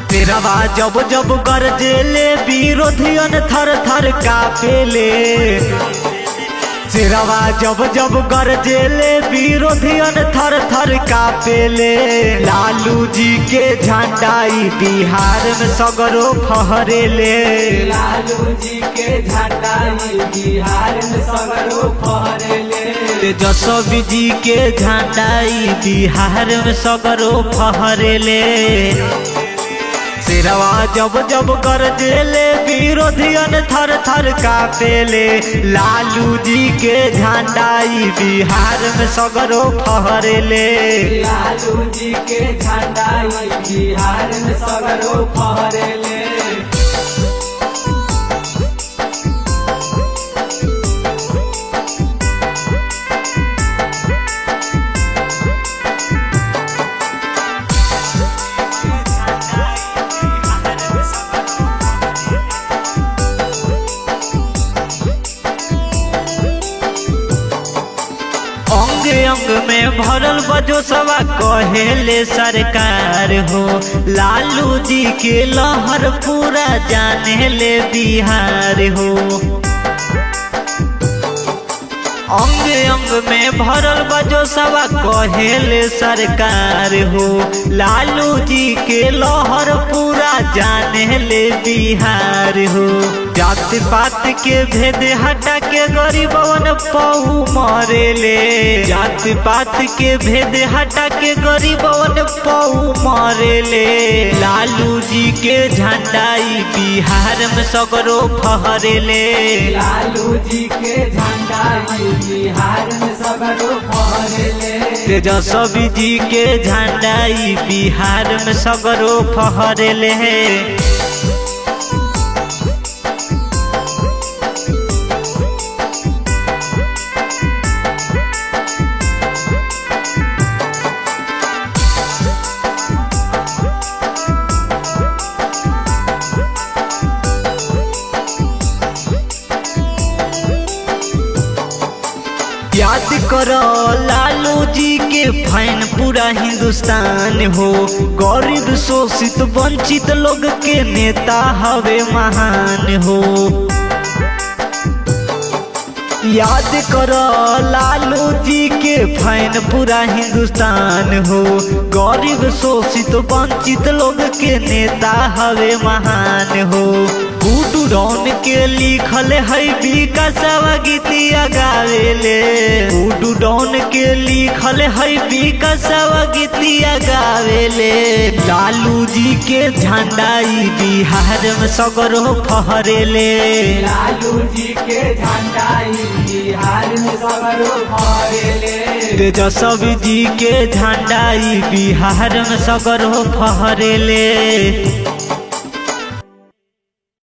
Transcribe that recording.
तेरवा जब जब गरजेले विरोधियन थर थर कापेले। तेरवा जब जब गरजेले विरोधियन थर थर कापेले। लालू जी के झंडाई बिहार में सगरो फहरेले। लालू जी के झंडाई बिहार में सगरो फहरेले। तेजस्वी जी के झंडाई बिहार में सगरो फहरेले। तेरवा जब जब गरजेले विरोधियन थर थर कापेले। लालू जी के झंडाई बिहार में सगरो फहरेले। लालू जी के झंडाई बिहार में सगरो फहरेले। अंग में भरल बजो सवा कहेले सरकार हो। लालू जी के लहर पूरा जाने ले बिहार हो। अंग अंग में भरल बजो सवा कहेले सरकार हो। लालू जी के लहर पूरा जाने ले बिहार हो। जात पात के भेद हटा के गरीबवन पहु मरेले। जात पात के भेद हटा के गरीबवन पहु मरेले। लालू जी के झंडाई बिहार में सगरो फहरेले। लालू जी के झंडाई बिहार में सगरो फहरेले। तेजस्वी जी के झंडाई बिहार में सगरो फहरेले। याद करो लालू जी के फैन पूरा हिंदुस्तान हो। गरीब शोषित वंचित लोग के नेता हवे महान हो। याद करो लालू जी के फैन पूरा हिंदुस्तान हो। गरीब शोषित वंचित लोग के नेता हवे महान हो। गुडू डॉन के लिखल है विकासवा गीतिया गावेले। गुडू डॉन के लिखल है विकासवा गीतिया गावेले। लालू जी के झंडाई बिहार में सगरो फहरेले। लालू जी के झंडाई बिहार में सगरो फहरेले। तेजस्वी जी के झंडाई बिहार में सगरो फहरेले।